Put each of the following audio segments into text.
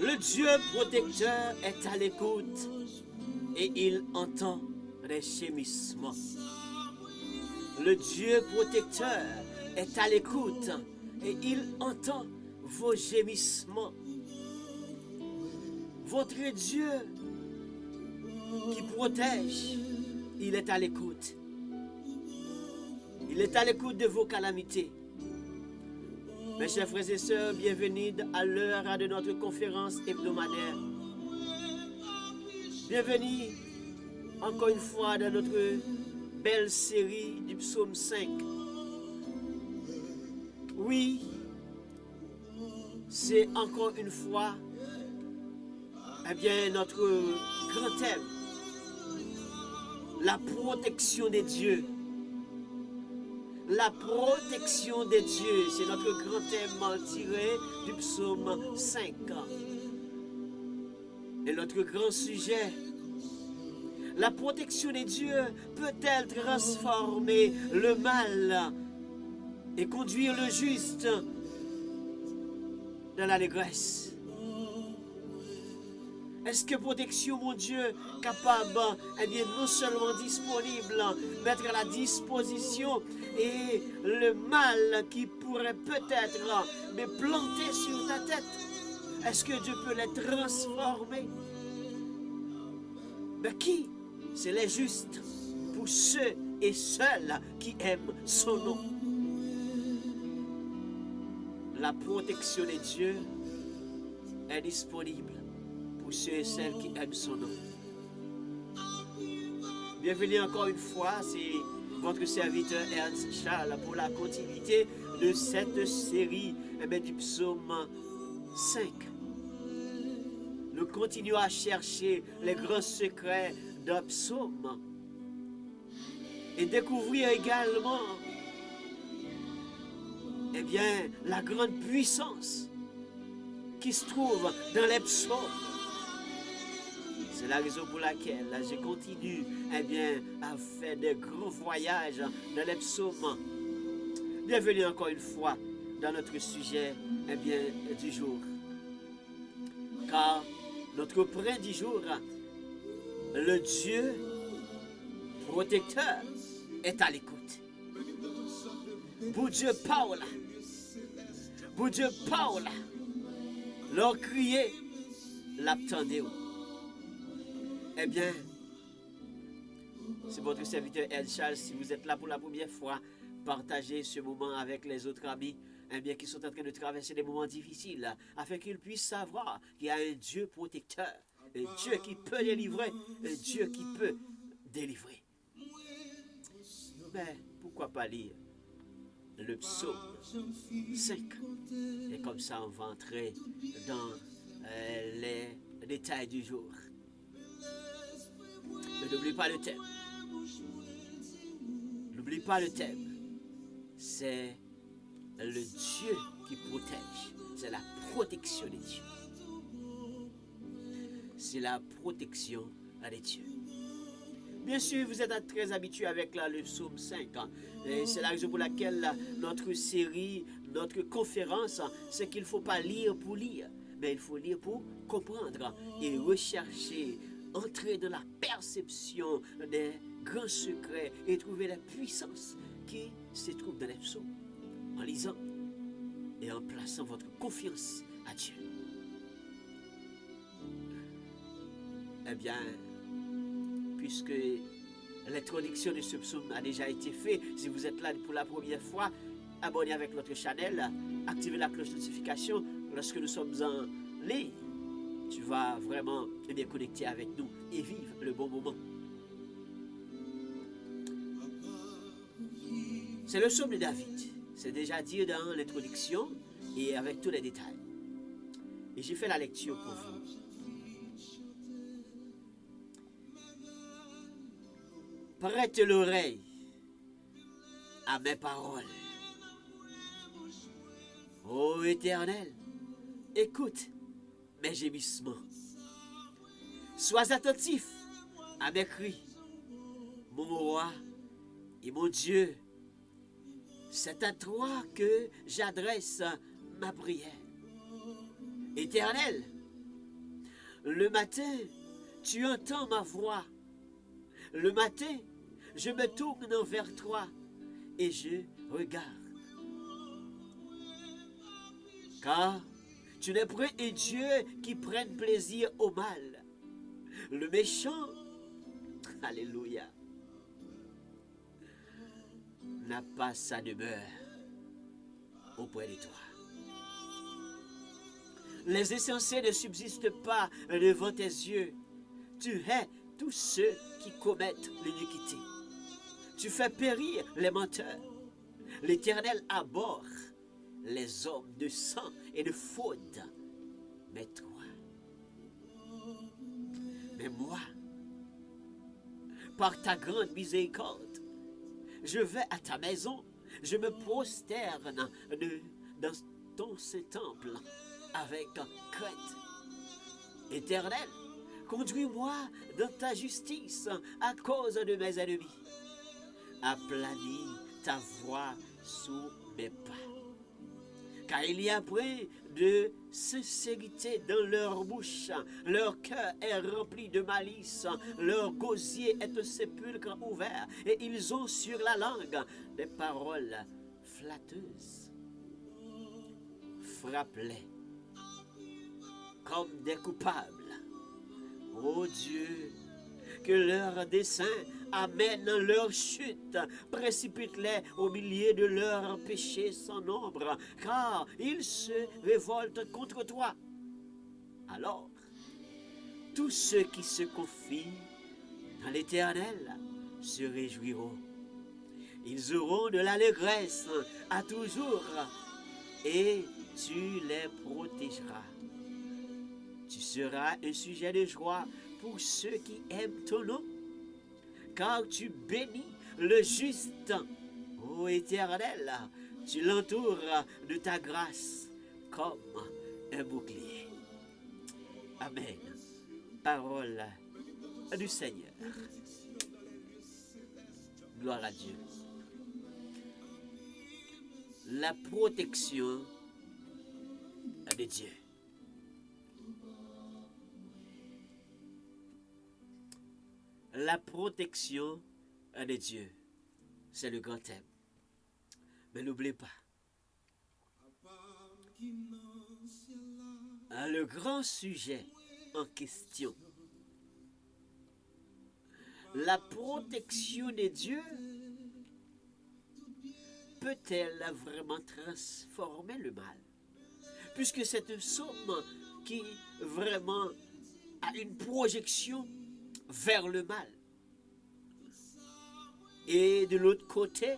Le Dieu protecteur est à l'écoute et il entend les gémissements. Le Dieu protecteur est à l'écoute et il entend vos gémissements. Votre Dieu qui protège, il est à l'écoute. Il est à l'écoute de vos calamités. Mes chers frères et sœurs, bienvenue à l'heure de notre conférence hebdomadaire. Bienvenue encore une fois dans notre belle série du psaume 5. Oui, c'est encore une fois notre grand thème, la protection des dieux. La protection des dieux, c'est notre grand thème tiré du psaume 5. Et notre grand sujet, la protection des dieux peut-elle transformer le mal et conduire le juste dans l'allégresse? Est-ce que protection, mon Dieu, capable, non seulement disponible, mettre à la disposition et le mal qui pourrait peut-être me planter sur ta tête, est-ce que Dieu peut les transformer? Mais qui? C'est les justes, pour ceux et celles qui aiment son nom. La protection de Dieu est disponible pour ceux et celles qui aiment son nom. Bienvenue encore une fois, c'est votre serviteur Ernst Charles pour la continuité de cette série du psaume 5. Nous continuons à chercher les grands secrets d'un psaume et découvrir également la grande puissance qui se trouve dans les psaumes. C'est la raison pour laquelle je continue à faire des grands voyages dans les psaumes. Bienvenue encore une fois dans notre sujet du jour. Car notre point du jour, le Dieu protecteur est à l'écoute. Pour Dieu parle. Pour Dieu parle. Leur crier, l'attendez. C'est votre serviteur El Charles. Si vous êtes là pour la première fois, partagez ce moment avec les autres amis qui sont en train de traverser des moments difficiles, afin qu'ils puissent savoir qu'il y a un Dieu protecteur, un Dieu qui peut délivrer, un Dieu qui peut délivrer. Mais pourquoi pas lire le psaume 5? Et comme ça, on va entrer dans les détails du jour. Mais n'oublie pas le thème. N'oublie pas le thème. C'est le Dieu qui protège. C'est la protection des dieux. C'est la protection des dieux. Bien sûr, vous êtes très habitués avec le psaume 5. Et c'est la raison pour laquelle notre série, notre conférence, c'est qu'il ne faut pas lire pour lire, mais il faut lire pour comprendre et rechercher, entrer dans la perception des grands secrets et trouver la puissance qui se trouve dans les psaumes en lisant et en plaçant votre confiance à Dieu. Puisque l'introduction de ce psaume a déjà été faite, si vous êtes là pour la première fois, abonnez avec notre channel, activez la cloche de notification lorsque nous sommes en ligne. Tu vas vraiment bien connecter avec nous et vivre le bon moment. C'est le psaume de David. C'est déjà dit dans l'introduction et avec tous les détails. Et j'ai fait la lecture pour vous. Prête l'oreille à mes paroles. Ô Éternel, écoute mes gémissements. Sois attentif à mes cris. Mon roi et mon Dieu, c'est à toi que j'adresse ma prière. Éternel, le matin, tu entends ma voix. Le matin, je me tourne vers toi et je regarde. Car tu n'es point un Dieu qui prenne plaisir au mal. Le méchant, alléluia, n'a pas sa demeure auprès de toi. Les insensés ne subsistent pas devant tes yeux. Tu hais tous ceux qui commettent l'iniquité. Tu fais périr les menteurs. L'Éternel abhorre les hommes de sang et de faute. Mais toi, mais moi, par ta grande miséricorde, je vais à ta maison, je me prosterne dans ton saint temple avec crainte. Éternel, conduis-moi dans ta justice à cause de mes ennemis. Aplanis ta voix sous mes pas. Car il y a point de sincérité dans leur bouche. Leur cœur est rempli de malice. Leur gosier est un sépulcre ouvert. Et ils ont sur la langue des paroles flatteuses. Frappe-les comme des coupables. Ô Dieu, que leur dessein amène leur chute, précipite-les au milieu de leurs péchés sans nombre, car ils se révoltent contre toi. Alors, tous ceux qui se confient dans l'Éternel se réjouiront. Ils auront de l'allégresse à toujours, et tu les protégeras. Tu seras un sujet de joie pour ceux qui aiment ton nom, car tu bénis le juste. Ô Éternel, tu l'entoures de ta grâce comme un bouclier. Amen. Parole du Seigneur. Gloire à Dieu. La protection de Dieu. La protection de Dieu, c'est le grand thème. Mais n'oubliez pas, le grand sujet en question, la protection de Dieu, peut-elle vraiment transformer le mal? Puisque c'est un psaume qui vraiment a une projection vers le mal. Et de l'autre côté,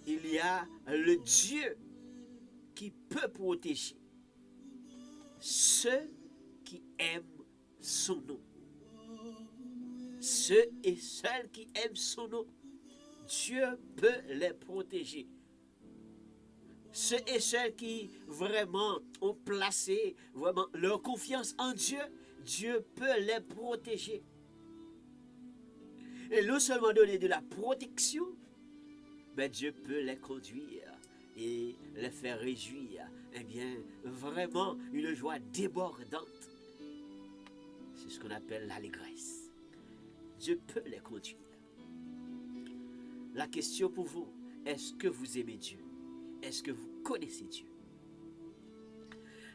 il y a le Dieu qui peut protéger ceux qui aiment son nom. Ceux et celles qui aiment son nom, Dieu peut les protéger. Ceux et celles qui vraiment ont placé vraiment leur confiance en Dieu, Dieu peut les protéger. Et non seulement donner de la protection, mais Dieu peut les conduire et les faire réjouir. Eh bien, vraiment une joie débordante. C'est ce qu'on appelle l'allégresse. Dieu peut les conduire. La question pour vous, est-ce que vous aimez Dieu? Est-ce que vous connaissez Dieu?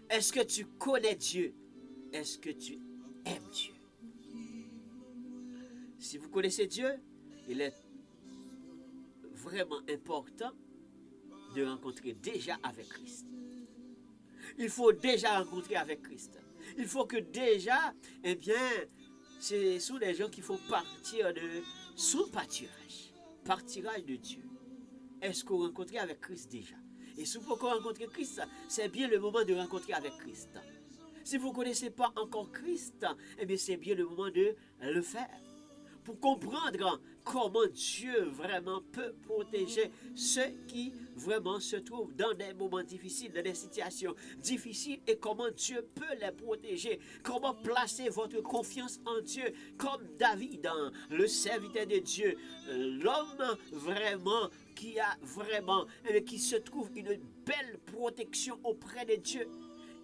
Est-ce que tu connais Dieu? Est-ce que tu aimes Dieu? Si vous connaissez Dieu, il est vraiment important de rencontrer déjà avec Christ. Il faut déjà rencontrer avec Christ. Il faut que déjà, eh bien, ce sont des gens qui font partir de son pâturage de Dieu. Est-ce qu'on rencontre avec Christ déjà? Et si vous rencontrer Christ, c'est bien le moment de rencontrer avec Christ. Si vous ne connaissez pas encore Christ, eh bien c'est bien le moment de le faire. Pour comprendre comment Dieu vraiment peut protéger ceux qui vraiment se trouvent dans des moments difficiles, dans des situations difficiles, et comment Dieu peut les protéger, comment placer votre confiance en Dieu, comme David, le serviteur de Dieu, l'homme vraiment qui a vraiment, qui se trouve une belle protection auprès de Dieu.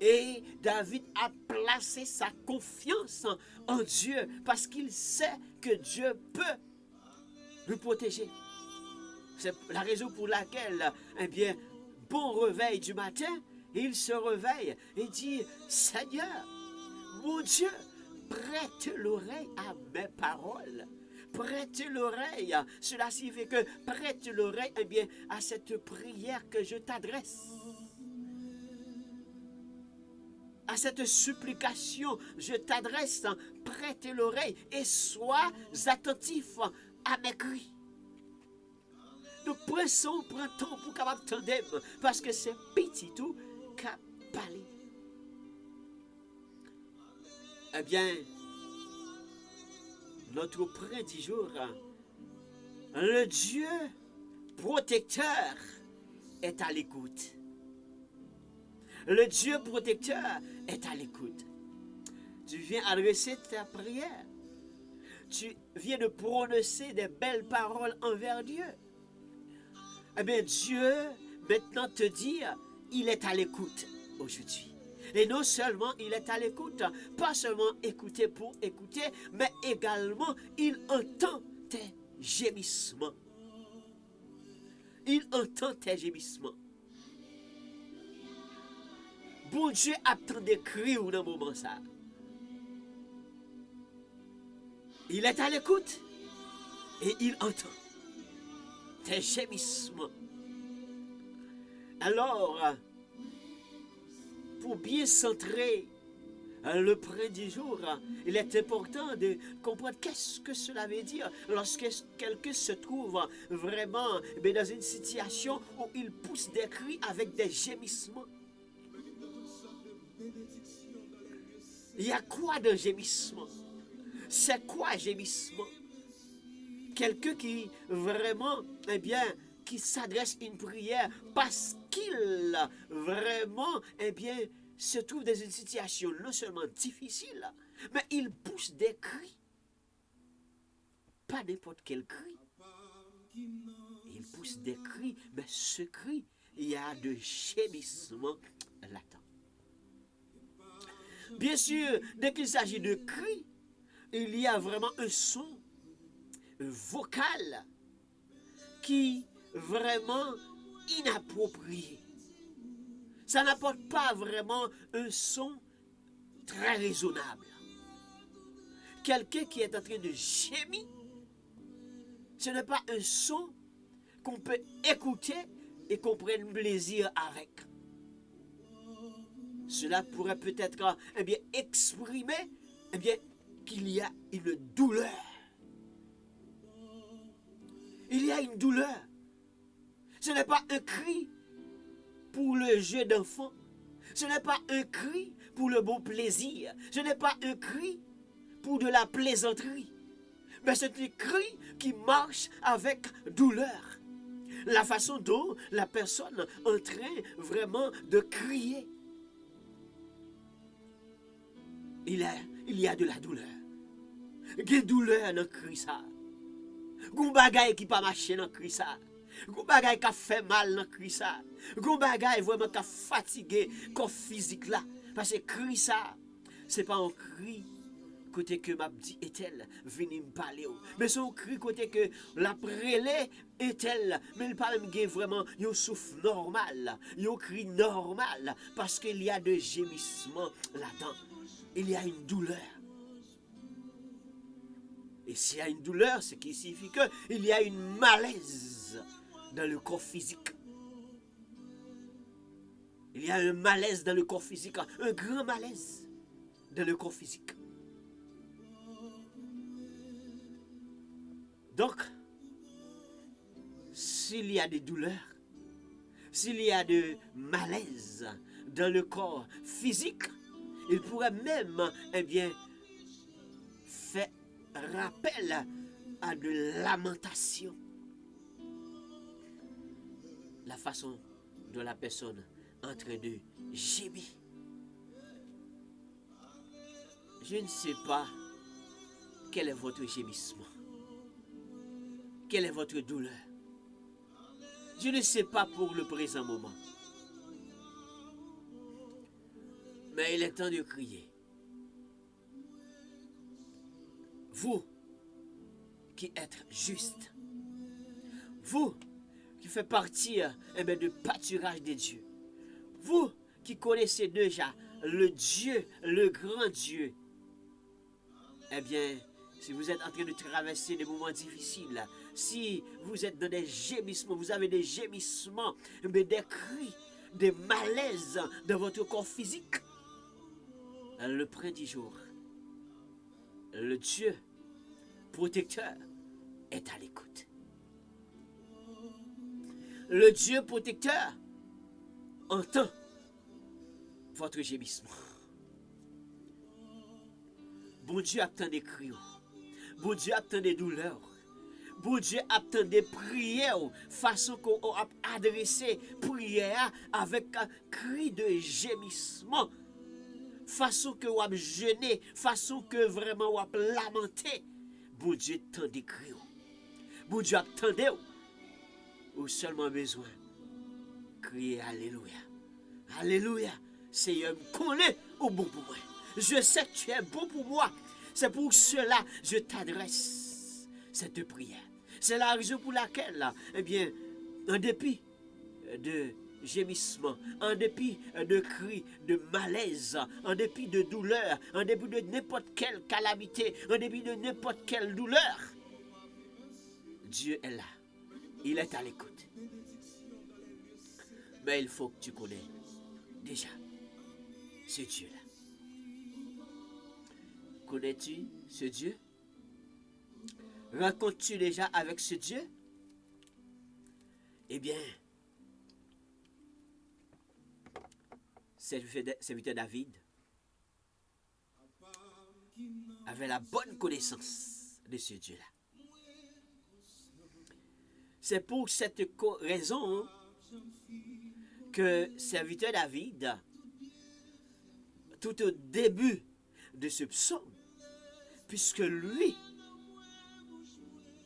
Et David a placé sa confiance en Dieu parce qu'il sait que Dieu peut le protéger. C'est la raison pour laquelle, eh bien, bon réveil du matin, il se réveille et dit, Seigneur, mon Dieu, prête l'oreille à mes paroles. Prête l'oreille. Cela signifie que prête l'oreille, eh bien, à cette prière que je t'adresse. À cette supplication, je t'adresse, prête l'oreille et sois attentif à mes cris. Nous pressons, prends temps pour capable t'entendre, parce que c'est petit tout qu'a parlé. Eh bien, notre prince du jour, le Dieu protecteur est à l'écoute. Le Dieu protecteur est à l'écoute. Tu viens adresser ta prière. Tu viens de prononcer des belles paroles envers Dieu. Eh bien, Dieu, maintenant te dit, il est à l'écoute aujourd'hui. Et non seulement il est à l'écoute, pas seulement écouter pour écouter, mais également il entend tes gémissements. Il entend tes gémissements. Bon Dieu attend des cris dans le moment ça. Il est à l'écoute et il entend tes gémissements. Alors, pour bien centrer le prince du jour, il est important de comprendre qu'est-ce que cela veut dire lorsque quelqu'un se trouve vraiment dans une situation où il pousse des cris avec des gémissements. Il y a quoi de gémissement? C'est quoi gémissement? Quelqu'un qui vraiment, eh bien, qui s'adresse une prière parce qu'il vraiment, eh bien, se trouve dans une situation non seulement difficile, mais il pousse des cris. Pas n'importe quel cri. Il pousse des cris, mais ce cri, il y a de gémissement latent. Bien sûr, dès qu'il s'agit de cris, il y a vraiment un son vocal qui est vraiment inapproprié. Ça n'apporte pas vraiment un son très raisonnable. Quelqu'un qui est en train de gémir, ce n'est pas un son qu'on peut écouter et qu'on prenne plaisir avec. Cela pourrait peut-être eh bien, exprimer eh bien, qu'il y a une douleur. Il y a une douleur. Ce n'est pas un cri pour le jeu d'enfant. Ce n'est pas un cri pour le bon plaisir. Ce n'est pas un cri pour de la plaisanterie. Mais c'est un cri qui marche avec douleur. La façon dont la personne est en train vraiment de crier. Il y a de la douleur. Il y a de douleur dans le cri ça. Gon bagay qui pas marcher dans le cri ça. Gon bagay qui fait mal dans le cri ça. Gon bagay vraiment qui fatigué corps physique là. Parce que cri ça, c'est pas un cri côté que m'a dit est-elle venu me parler. Mais c'est un cri côté que la prélé est-elle, mais il parle vraiment un souffle normal, un cri normal parce qu'il y a de gémissements là-dedans. Il y a une douleur. Et s'il y a une douleur, ce qui signifie qu'il y a une malaise dans le corps physique. Il y a un malaise dans le corps physique, un grand malaise dans le corps physique. Donc, s'il y a des douleurs, s'il y a de malaise dans le corps physique, il pourrait même, eh bien, faire rappel à de lamentation. La façon dont la personne est en train de gémir. Je ne sais pas quel est votre gémissement. Quelle est votre douleur? Je ne sais pas pour le présent moment. Mais il est temps de crier. Vous qui êtes juste, vous qui faites partie du pâturage de Dieu, vous qui connaissez déjà le Dieu, le grand Dieu, eh bien, si vous êtes en train de traverser des moments difficiles, si vous êtes dans des gémissements, vous avez des gémissements, mais des cris, des malaises dans votre corps physique, le printemps du jour, le Dieu protecteur est à l'écoute. Le Dieu protecteur entend votre gémissement. Bon Dieu attend des cris. Bon Dieu attend des douleurs. Bon Dieu attend des prières. Façon qu'on a adressé prière avec un cri de gémissement. Façon que vous avez jeûné. Façon que vraiment vous avez lamenté. Bon Dieu attend des cris. Bon Dieu attendez. Ou seulement besoin crier Alléluia. Alléluia. Seigneur me connaît au bon pour moi. Je sais que tu es bon pour moi. C'est pour cela que je t'adresse cette prière. C'est la raison pour laquelle, eh bien, en dépit de gémissements, en dépit de cris, de malaise, en dépit de douleur, en dépit de n'importe quelle calamité, en dépit de n'importe quelle douleur, Dieu est là. Il est à l'écoute. Mais il faut que tu connais déjà ce Dieu-là. Connais-tu ce Dieu? Rencontres-tu déjà avec ce Dieu? Eh bien, serviteur David avait la bonne connaissance de ce Dieu-là. C'est pour cette raison que serviteur David, tout au début de ce psaume, puisque lui,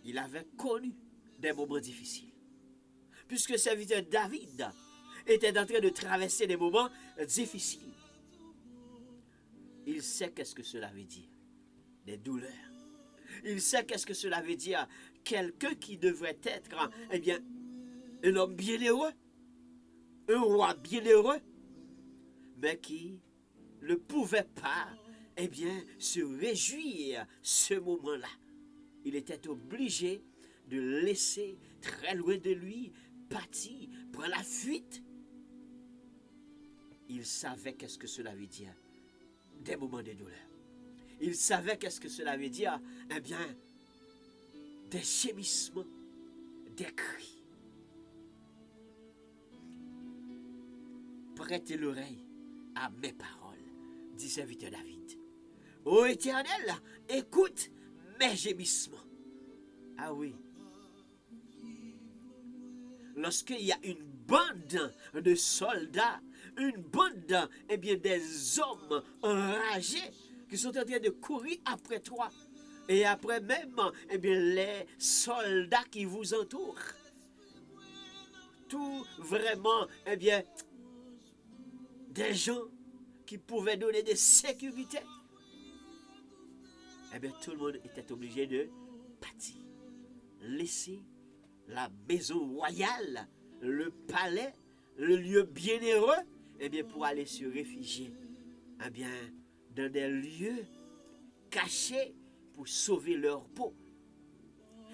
il avait connu des moments difficiles. Puisque serviteur David était en train de traverser des moments difficiles. Il sait qu'est-ce que cela veut dire. Des douleurs. Il sait qu'est-ce que cela veut dire. Quelqu'un qui devrait être, eh bien, un homme bienheureux. Un roi bienheureux. Mais qui ne pouvait pas, eh bien, se réjouir ce moment-là. Il était obligé de laisser très loin de lui, partir, prendre la fuite. Il savait qu'est-ce que cela veut dire, des moments de douleur. Il savait qu'est-ce que cela veut dire, eh bien, des gémissements, des cris. Prêtez l'oreille à mes paroles, dit serviteur David. Ô Éternel, écoute mes gémissements. Ah oui. Lorsqu'il y a une bande de soldats, une bande, eh bien, des hommes enragés qui sont en train de courir après toi, et après même, eh bien, les soldats qui vous entourent, tout vraiment, eh bien, des gens qui pouvaient donner des sécurités, eh bien, tout le monde était obligé de partir, laisser la maison royale, le palais, le lieu bienheureux, eh bien, pour aller se réfugier, eh bien, dans des lieux cachés pour sauver leur peau.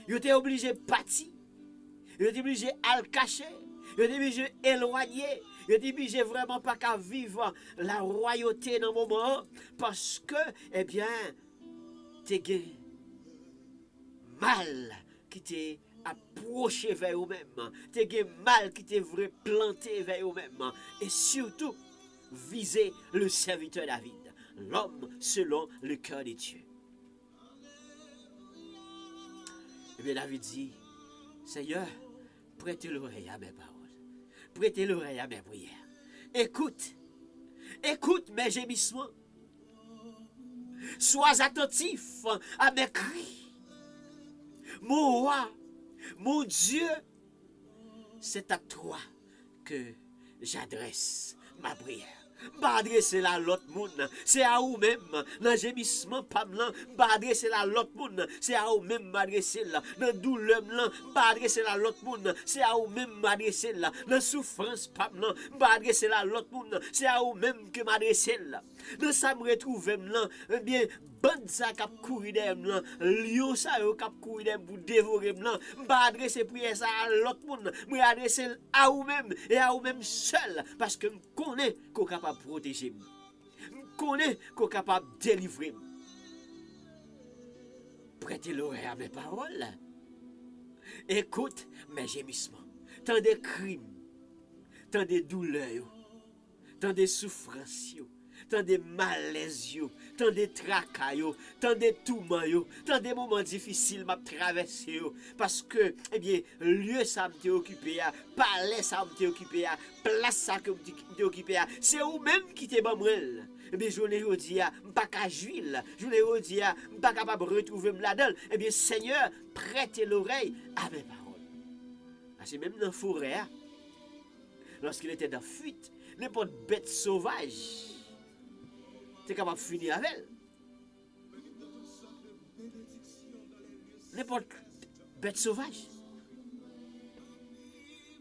Ils étaient obligés de partir, ils étaient obligés à le cacher, ils étaient obligés d'éloigner, ils étaient obligés vraiment pas qu'à vivre la royauté dans le moment, parce que, eh bien, t'es mal qui t'est approché vers eux-mêmes, t'es mal qui t'est vrai planté vers eux-mêmes, et surtout viser le serviteur David, l'homme selon le cœur de Dieu. Et bien David dit, Seigneur, prêtez l'oreille à mes paroles, prêtez l'oreille à mes prières, écoute mes gémissements, sois attentif à mes cris. Mon roi, mon Dieu, c'est à toi que j'adresse ma prière. Pas adresser la l'autre monde, c'est à vous même. Dans gémissement pas blanc, pas adresser la l'autre monde, c'est à vous même m'adresser là. Dans douleur blanc, pas adresser la l'autre monde, c'est à vous même m'adresser là. Dans souffrance pas blanc, pas adresser la l'autre monde, c'est à vous même que m'adresser là. Dans ça me retrouve là, eh bien bande ça qui courir derrière là, lion ça qui courir derrière pour dévorer là, pas adresser prière ça à l'autre monde, mais adresser à vous même et à vous même seul parce que me connais qu'on est capable de protéger, me connais qu'on est capable de délivrer. Prêtez l'oreille à mes paroles. Écoute mes gémissements, tant de crimes, tant de douleurs, tant de souffrances, tant de malaises, tant de tracas, tant de tourments, tant de moments difficiles m'a traversé parce que eh bien lieu ça m'était occupé, palais ça m'était occupé, place ça que m'était occupé, c'est vous même qui t'es bamrel. Eh bien, je ne dis pas qu'à jouir, je ne dis pas capable de retrouver là-dedans. Eh bien, Seigneur, prêtez l'oreille à mes paroles. C'est même dans la forêt, lorsqu'il était dans la fuite, n'importe bête sauvage, tu es capable de finir avec elle. N'importe bête sauvage.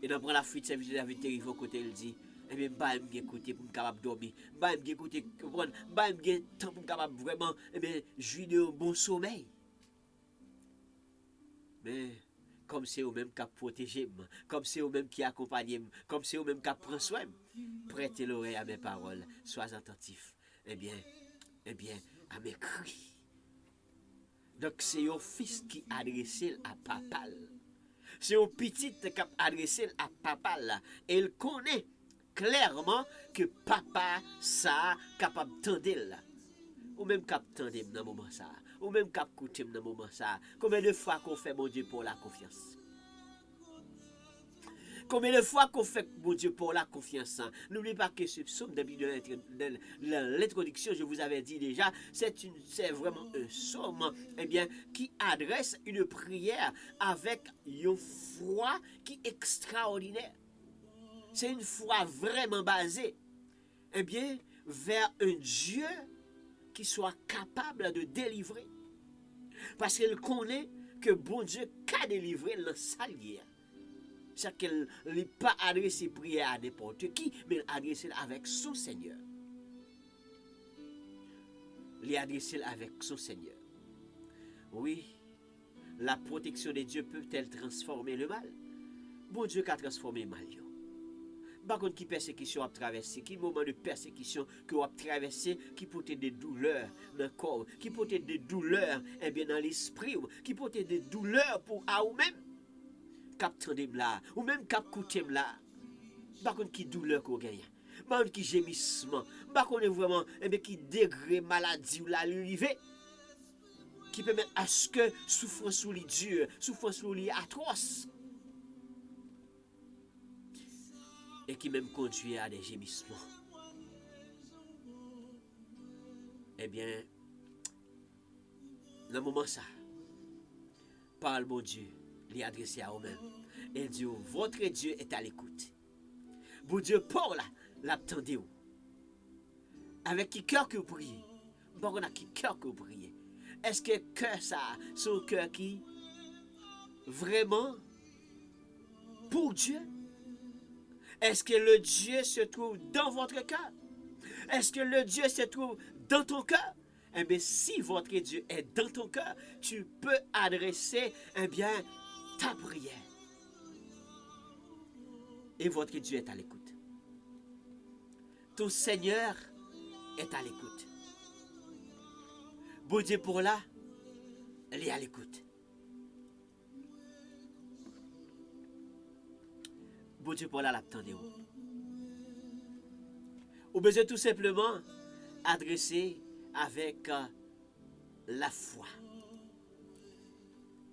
Et dans la fuite, c'est la vétérinaire au côté, il dit, eh bien, je vais écouter pour me capable dormir. Je vais écouter, je vais temps pour me capable vraiment, eh bien, jouir de un bon sommeil. Mais, comme c'est eux-mêmes qui protègent, comme c'est eux-mêmes qui accompagnent, comme c'est eux-mêmes qui prennent soin, prêtez l'oreille à mes paroles, sois attentif. Eh bien, à mes cris. Donc, c'est un fils qui adresse à papa. C'est un petit qui adresse à papa. Et il connaît clairement que papa, ça, capable d'entendre. Ou même capable d'entendre dans le moment ça. Ou même capable d'écouter dans le moment ça. Combien de fois qu'on fait, mon Dieu, pour la confiance? Combien de fois qu'on fait, mon Dieu, pour la confiance? N'oubliez pas que ce psaume, depuis l'introduction, je vous avais dit déjà, c'est vraiment un psaume eh bien, qui adresse une prière avec une foi qui est extraordinaire. C'est une foi vraiment basée eh bien, vers un Dieu qui soit capable de délivrer. Parce qu'elle connaît que bon Dieu qu'a délivré dans sa lière. C'est qu'elle n'est pas adressée prière à n'importe qui, mais adressée avec son Seigneur. Elle adressée avec son Seigneur. Oui, la protection de Dieu peut-elle transformer le mal? Bon Dieu qu'a transformé le mal. Par contre, qui persécution a traversé, qui moment de persécution que vous avez traversé, qui peut être des douleurs dans le corps, qui peut être des douleurs eh bien, dans l'esprit, qui peut être des douleurs pour à vous-même, cap tendem là, ou même cap coutem là. Par contre, qui douleur qu'on gagne, par contre, qui gémissement, par contre, vraiment, eh bien, qui degré maladie ou l'arrivée, qui permet à ce que souffrance ou les dure, souffrance ou les atroce. Et qui même conduit à des gémissements. Eh bien, dans le moment ça, parle mon Dieu, lui adressé à vous-même. Et dit, votre Dieu est à l'écoute. Bon Dieu parle, l'attendez-vous. Avec qui cœur que vous priez? Bon, on a qui cœur que vous priez? Est-ce que cœur ça, son cœur qui vraiment pour Dieu? Est-ce que le Dieu se trouve dans votre cœur? Est-ce que le Dieu se trouve dans ton cœur? Eh bien, si votre Dieu est dans ton cœur, tu peux adresser, eh bien, ta prière. Et votre Dieu est à l'écoute. Ton Seigneur est à l'écoute. Bon Dieu pour là, il est à l'écoute. Bon Dieu pour là, l'attendez-vous. Ou besoin tout simplement adresser avec la foi.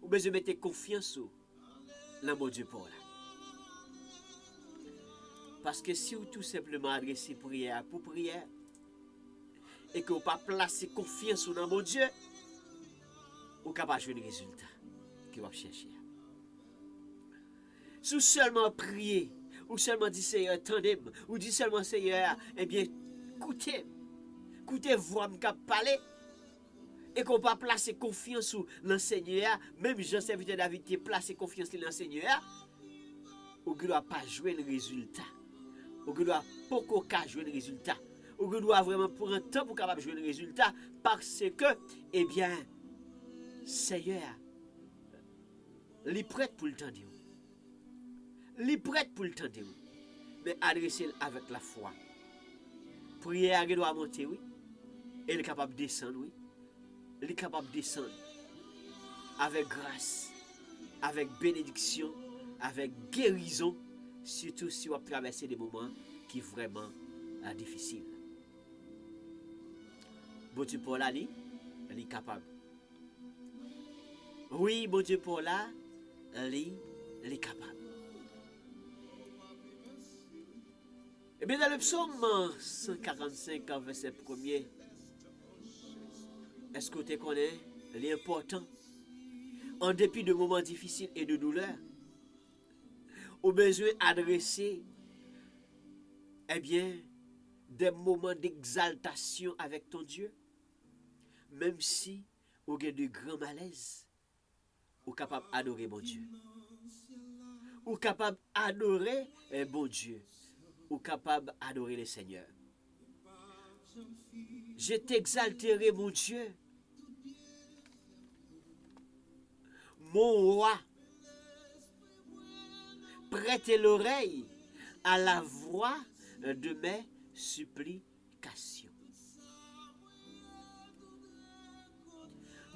Ou besoin mettre confiance dans mon Dieu pour là. Parce que si vous tout simplement adressez prière pour prière et que vous pas placer confiance dans mon Dieu, vous n'avez pas jouer le résultat que vous cherchez. Si vous seulement priez, ou seulement dit Seigneur, tendez-moi, ou dit seulement Seigneur, eh bien, écoutez voix m'ka parler et qu'on pas placer confiance sur l'enseigneur, même Jean serviteur David qui placé confiance sur l'enseigneur, ou que doit pas jouer le résultat. Ou que doit pas jouer le résultat. Ou que doit vraiment prendre un temps pour capable jouer le résultat parce que eh bien Seigneur li prête pour le temps de vous. Li prête pour le temps de vous. Mais adressez-le avec la foi. Prière qui doit monter, oui. Elle est capable de descendre, oui. Elle est capable de descendre avec grâce, avec bénédiction, avec guérison, surtout si vous traversez des moments qui sont vraiment difficiles. Bon Dieu pour là, elle est capable. Oui, bon Dieu pour là, elle est capable. Et bien dans le psaume 145, verset 1er, est-ce que tu connais l'important, en dépit de moments difficiles et de douleurs, au besoin d'adresser, eh bien, des moments d'exaltation avec ton Dieu, même si au y a de grands malaises, ou capable d'adorer mon Dieu, ou capable d'adorer bon Dieu, ou capable d'adorer le Seigneur. Je t'exalterai, mon Dieu, mon roi. Prêtez l'oreille à la voix de mes supplications.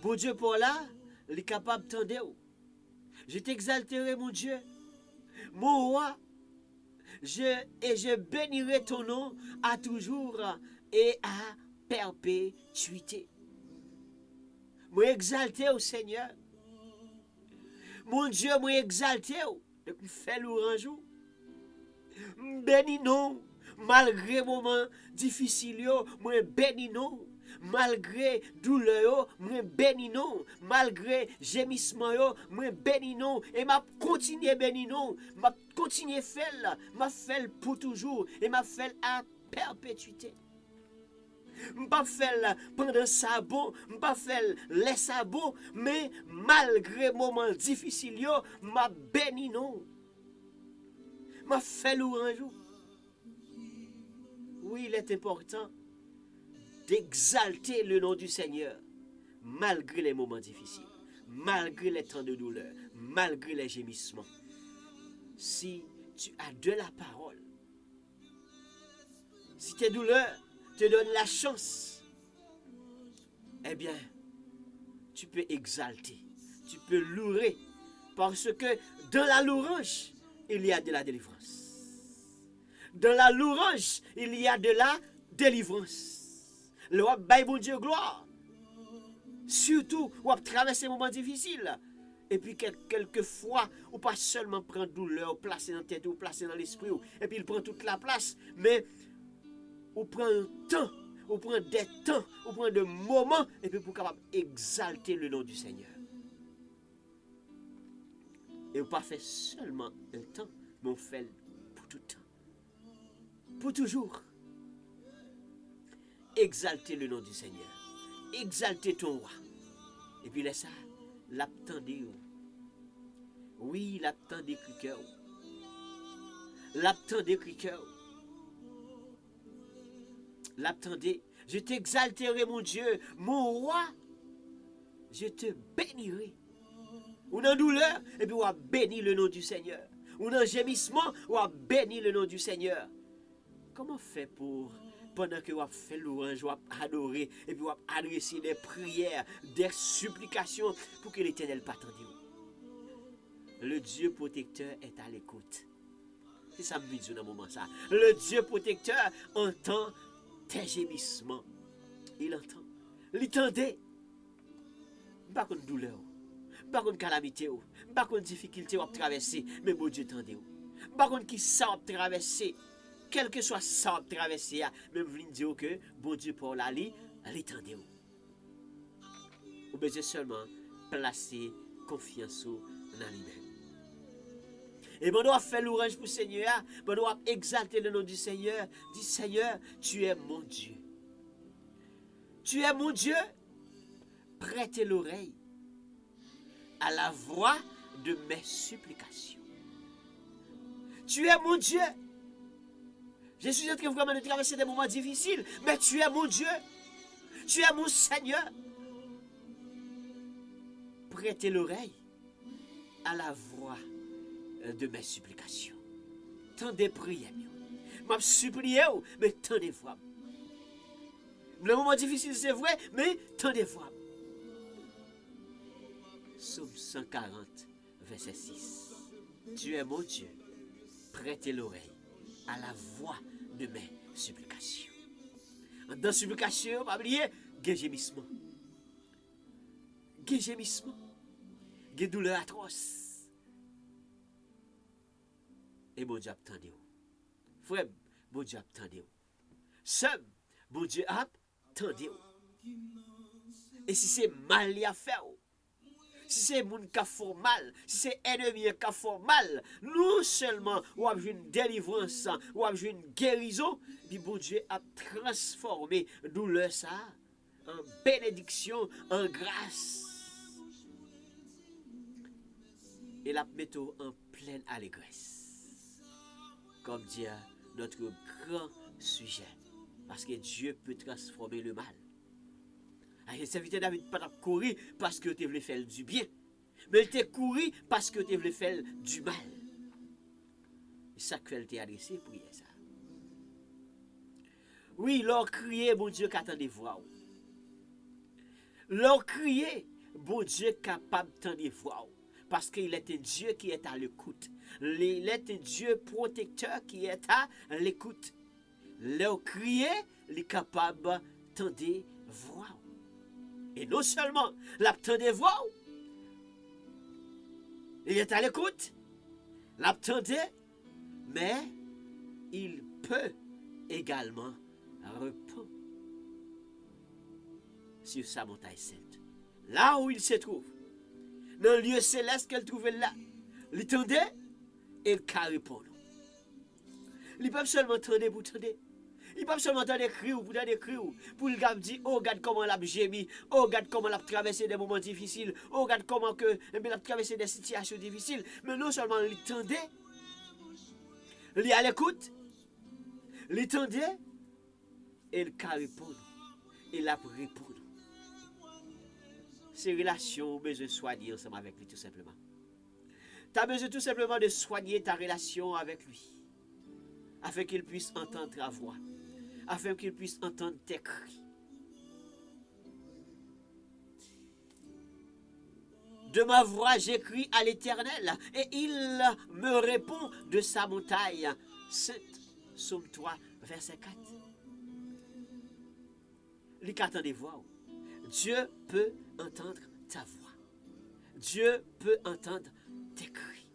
Bon Dieu, pour là, il est capable d'entendre. Je t'exalterai, mon Dieu, mon roi, je bénirai ton nom à toujours et à perpétuité. Moi exalté au Seigneur. Mon Dieu, moi exalté. Depuis fait l'orange. Béni non. Malgré moments difficiles, moi béni non. Malgré douleur, moi béni non. Malgré gémissement, moi béni non. Et m'a continué béni non. M'a continué faire, m'a fait pour toujours et m'a fait à perpétuité. M'pas fait pendant ça bon, m'pas fait les sabots, mais malgré moments difficiles yo, m'a béni non. M'a fait louange. Oui, il est important d'exalter le nom du Seigneur malgré les moments difficiles, malgré les temps de douleur, malgré les gémissements. Si tu as de la parole, si tes douleurs te donne la chance, eh bien, tu peux exalter, tu peux louer, parce que dans la louange, il y a de la délivrance. Dans la louange, il y a de la délivrance. Le roi baille bon Dieu gloire. Surtout, on va traverser des moments difficiles. Et puis, quelquefois, on pas seulement prendre douleur, placer dans la tête ou placer dans l'esprit, et puis il prend toute la place, mais on prend un temps, on prend des temps, on prend des moments, et puis pour capable exalter le nom du Seigneur. Et on pas fait seulement un temps, mais on fait pour tout temps. Pour toujours. Exalter le nom du Seigneur. Exalter ton roi. Et puis laisse ça, l'attendez. Oui, l'attendez cœur. L'attendez cœur. L'attendez. Je t'exalterai, mon Dieu, mon roi. Je te bénirai. Ou dans douleur, et puis on va bénir le nom du Seigneur. Ou dans gémissement, on va bénir le nom du Seigneur. Comment faire pour, pendant que on fait louange, on va adorer, et puis on va adresser des prières, des supplications pour que l'Éternel t'entende. Le Dieu protecteur est à l'écoute. C'est ça me dit dans le moment ça. Le Dieu protecteur entend tes gémissements. Il entend. Il tendait. Pas contre douleur, pas contre calamité, pas contre difficulté à traverser, mais bon Dieu tendait. Pas contre qui ça à traverser, quel que soit ça à traverser, même vous dire que bon Dieu pour la li, il tendait. Vous besoin seulement placer confiance dans lui-même. Et bon, on doit faire l'orange pour le Seigneur. Bon, on doit exalter le nom du Seigneur. Dis, Seigneur, tu es mon Dieu. Tu es mon Dieu. Prêtez l'oreille à la voix de mes supplications. Tu es mon Dieu. Je suis en train vraiment de traverser des moments difficiles, mais tu es mon Dieu. Tu es mon Seigneur. Prêtez l'oreille à la voix de mes supplications. Tendez prières. Je supplie, mais tendez voix. Le moment difficile, c'est vrai, mais tendez voix. Psaume 140, verset 6. Tu es mon Dieu. Prêtez l'oreille à la voix de mes supplications. Dans supplication, pas oublier, il y a gémissement. Il y a gémissement. Il y a douleur atroce. Et mon Dieu attendez vous. Frère, mon Dieu attendez vous. Seul, mon Dieu attendez vous. Et si c'est mal à faire, si c'est moun qui fait mal, si c'est ennemi qui fait mal, non seulement ou a une délivrance, ou a une guérison, puis bon Dieu a transformé douleur ça en bénédiction, en grâce. Et la mettre en pleine allégresse. Comme dit notre grand sujet. Parce que Dieu peut transformer le mal. Le serviteur David pas courir parce que tu voulais faire du bien. Mais il t'a couru parce que tu voulais faire du mal. Et ça que tu as adressé pour ça. Oui, leur crier, bon Dieu, qu'attendez voir. Leur crier, bon Dieu, capable d'entendre voir. Parce qu'il est un Dieu qui est à l'écoute. Il est un Dieu protecteur qui est à l'écoute. Leur crier, il est capable d'entendre voir. Et non seulement l'attendez voir, il est à l'écoute, l'attendez, mais il peut également répondre sur sa montagne sainte. Là où il se trouve, dans le lieu céleste qu'elle trouvait là, il tendait et il peut répondre. Il peut seulement tendre pour tendre. Il ne peut pas seulement entendre des cris pour le gars dire, oh, regarde comment il a gémi, oh, regarde comment il a traversé des moments difficiles, oh, regarde comment il a traversé des situations difficiles. Mais non seulement il tendait, il est à l'écoute, il tendait, et il peut répondre, il a répondre. Ces relations, besoin de soigner ensemble avec lui, tout simplement. Tu as besoin tout simplement de soigner ta relation avec lui, afin qu'il puisse entendre ta voix. Afin qu'il puisse entendre tes cris. De ma voix, j'écris à l'Éternel, et il me répond de sa montagne sainte. Psaume 3, verset 4. Les qu'attend des voix. Dieu peut entendre ta voix. Dieu peut entendre tes cris.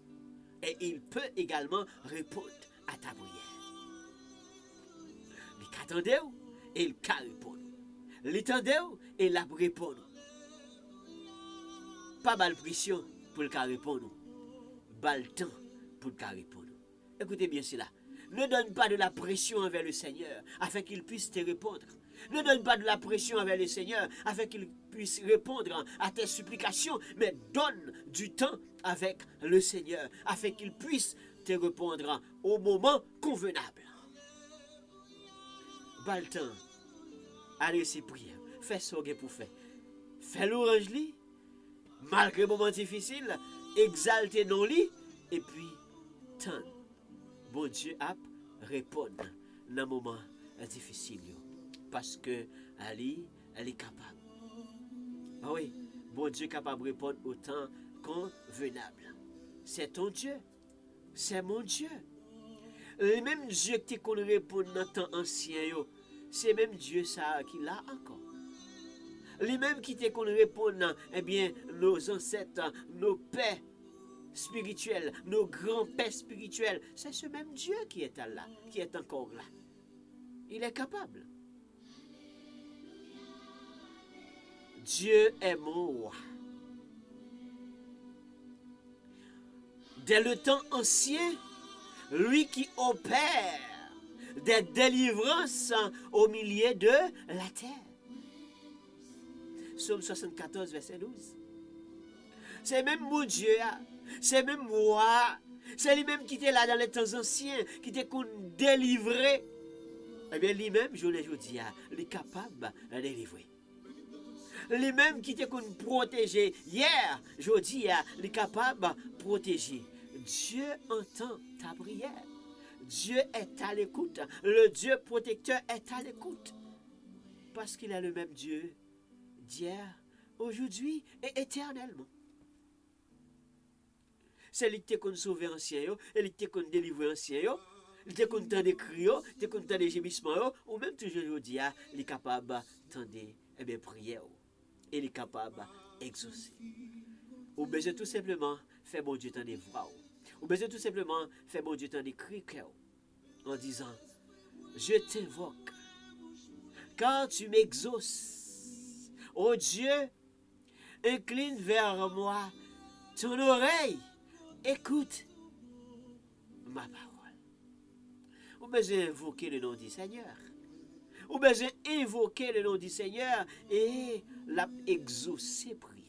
Et il peut également répondre à ta prière. Attendez et il peut répondre. L'étendez et il répond. Pas mal pression pour le répondre. Pas le temps pour le répondre. Écoutez bien cela. Ne donne pas de la pression envers le Seigneur afin qu'il puisse te répondre. Ne donne pas de la pression envers le Seigneur afin qu'il puisse répondre à tes supplications, mais donne du temps avec le Seigneur afin qu'il puisse te répondre au moment convenable. Pas le temps. Allez, c'est prière. Fais ce que pour faire. Fais l'orange lit. Malgré les moments difficiles, exaltez non lit. Et puis, tant. Bon Dieu a répondre dans les moments difficiles. Parce que Ali, elle est capable. Ah oui, bon Dieu est capable de répondre au temps convenable. C'est ton Dieu. C'est mon Dieu. Le même Dieu qui qu'on répond dans le temps ancien, c'est même Dieu ça qui l'a encore. Les mêmes qui qu'on répond, eh bien, nos ancêtres, nos pères spirituels, nos grands-pères spirituels, c'est ce même Dieu qui est là, qui est encore là. Il est capable. Dieu est mon roi. dès le temps ancien, lui qui opère des délivrances au milieu de la terre. Psaume 74, verset 12. C'est même mon Dieu, c'est même moi, c'est lui-même qui était là dans les temps anciens, qui était délivré. Eh bien, lui-même, je le dis, il est capable de délivrer. Lui-même qui était protégé hier, je dis, il est capable de protéger. Dieu entend ta prière. Dieu est à l'écoute. Le Dieu protecteur est à l'écoute. Parce qu'il est le même Dieu d'hier, aujourd'hui et éternellement. C'est lui qui t'a sauvé ancien, et lui qui t'a délivré ancien, il t'a content de cris, il t'a content de gémissements, ou même toujours aujourd'hui, il est capable d'entendre prière. Il est capable d'exaucer. Ou besoin tout simplement faire bon Dieu tant de voix. Ou besoin tout simplement faire bon Dieu tant de cris en disant, je t'invoque, car tu m'exauces. Oh Dieu, incline vers moi ton oreille, écoute ma parole. Ou besoin invoquer le nom du Seigneur. Ou besoin invoquer le nom du Seigneur et l'a exaucer prière.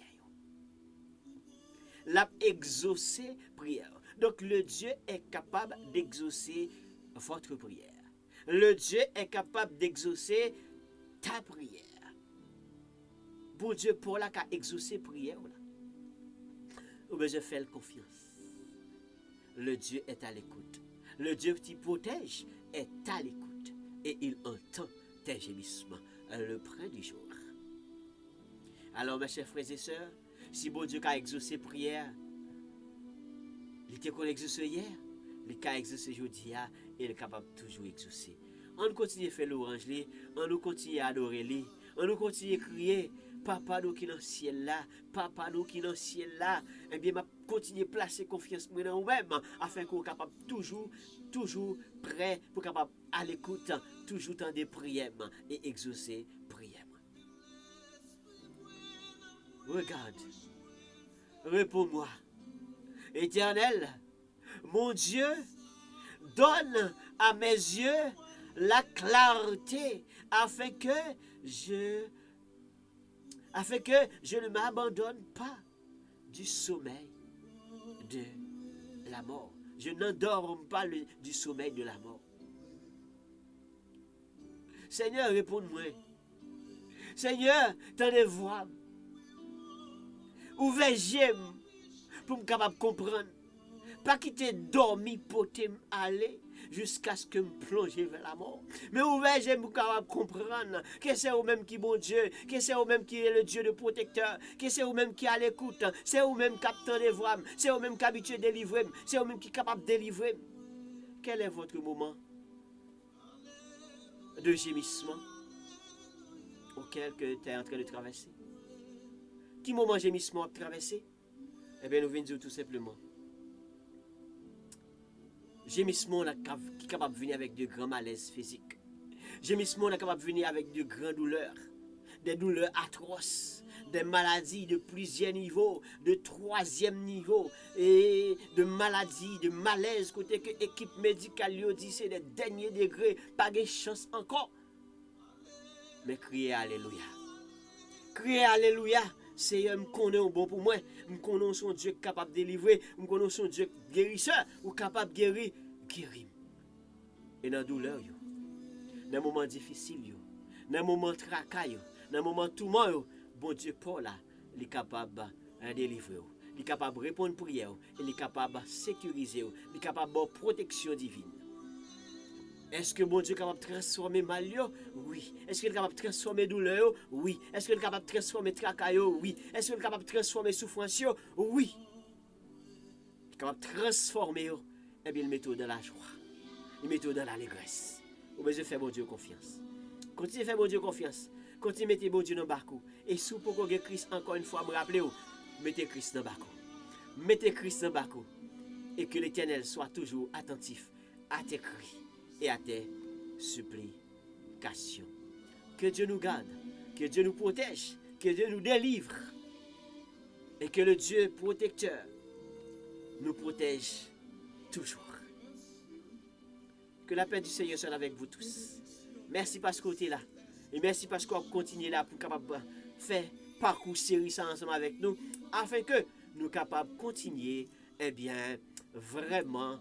L'a exaucer prière. Donc le Dieu est capable d'exaucer votre prière. Le Dieu est capable d'exaucer ta prière. Bon Dieu pour la qu'a exaucer prière. Ou besoin faire confiance. Le Dieu est à l'écoute. Le Dieu qui protège est à l'écoute. Et il entend tes gémissements le près du jour. Alors, mes chers frères et sœurs, si bon Dieu a exaucé prière, il était qu'on exauce hier, il a exaucé aujourd'hui, et il est capable de toujours exaucer. On continue à faire l'orange, on nous continue à adorer, on nous continue à crier, Papa nous qui est dans le ciel là, Papa nous qui est dans le ciel là, eh bien, je continue à placer confiance dans nous-mêmes, afin qu'on soit capable toujours prêt, pour capable à l'écoute, toujours dans des prières et exaucer prières. Regarde, réponds-moi, Éternel, mon Dieu, donne à mes yeux la clarté afin que je ne m'abandonne pas du sommeil de la mort. Je n'endorme pas du sommeil de la mort. Seigneur, réponds-moi. Seigneur, tendez-moi. Ouvert j'aime pour me capable comprendre. Pas quitter dormi pour aller jusqu'à ce que me plonger vers la mort. Mais ouvert j'aime pour capable comprendre que c'est au même qui bon Dieu, que c'est au même qui est le Dieu de protecteur, que c'est au même qui à l'écoute, c'est au même qui attend des voix, c'est au même qui habitué de délivrer, c'est au même qui est capable de délivrer. Quel est votre moment de gémissement auquel tu es en train de traverser? Qui moment gémissement à traverser? Eh bien, nous venons dire tout simplement. Gémissement qui est capable de venir avec de grands malaises physiques. Gémissement qui est capable de venir avec de grandes douleurs. Des douleurs atroces. Des maladies de plusieurs niveaux. De 3e niveau. Et de maladies, de malaises. Côté que l'équipe médicale lui dit c'est des derniers degrés. Pas de chance encore. Mais criez Alléluia. Criez Alléluia. Seigneur, je connais un bon pour moi. Je connais son Dieu capable de délivrer. Je connais son Dieu guérisseur. Ou capable de guérir. Et dans la douleur, dans les moments difficiles, dans les moments tracas, dans les moments tourments, bon Dieu, pour là, il est capable de délivrer. Il est capable de répondre à prière. Il est capable de sécuriser. Il est capable de protection divine. Est-ce que bon Dieu est capable de transformer mal? Oui. Est-ce qu'il est capable de transformer douleur? Oui. Est-ce qu'il est capable de transformer tracas? Oui. Est-ce qu'il est capable de transformer souffrance? Oui. Il est capable de transformer. Eh bien, il met tout dans la joie. Il met tout dans l'allégresse. Vous besoin faire bon Dieu confiance. Continuez à faire bon Dieu confiance. Continuez à mettre bon Dieu dans le barco. Et si vous pouvez Christ encore une fois, me rappelez, mettez Christ dans le barco. Mettez Christ dans le barco. Et que l'Éternel soit toujours attentif à tes cris et à tes supplications. Que Dieu nous garde, que Dieu nous protège, que Dieu nous délivre et que le Dieu protecteur nous protège toujours. Que la paix du Seigneur soit avec vous tous. Merci parce que vous êtes là. Et merci parce qu'on continue là pour capable faire parcours série ça ensemble avec nous, afin que nous capables de continuer, vraiment,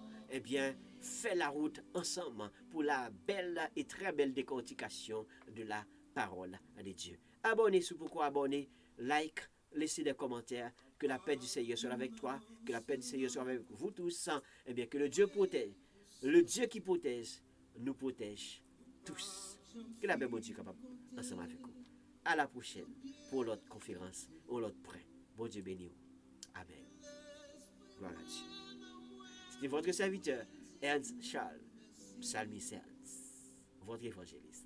faire la route ensemble pour la belle et très belle décortication de la parole de Dieu. Abonnez-vous, pourquoi abonner, like, laissez des commentaires. Que la paix du Seigneur soit avec toi, que la paix du Seigneur soit avec vous tous, que le Dieu protège, le Dieu qui protège, nous protège tous. Que la paix de Dieu capable ensemble avec vous. À la prochaine pour l'autre conférence ou l'autre prêt. Bon Dieu béni vous. Amen. Gloire à Dieu. C'était votre serviteur, Ernst Charles, psalmiste Ernst, votre évangéliste.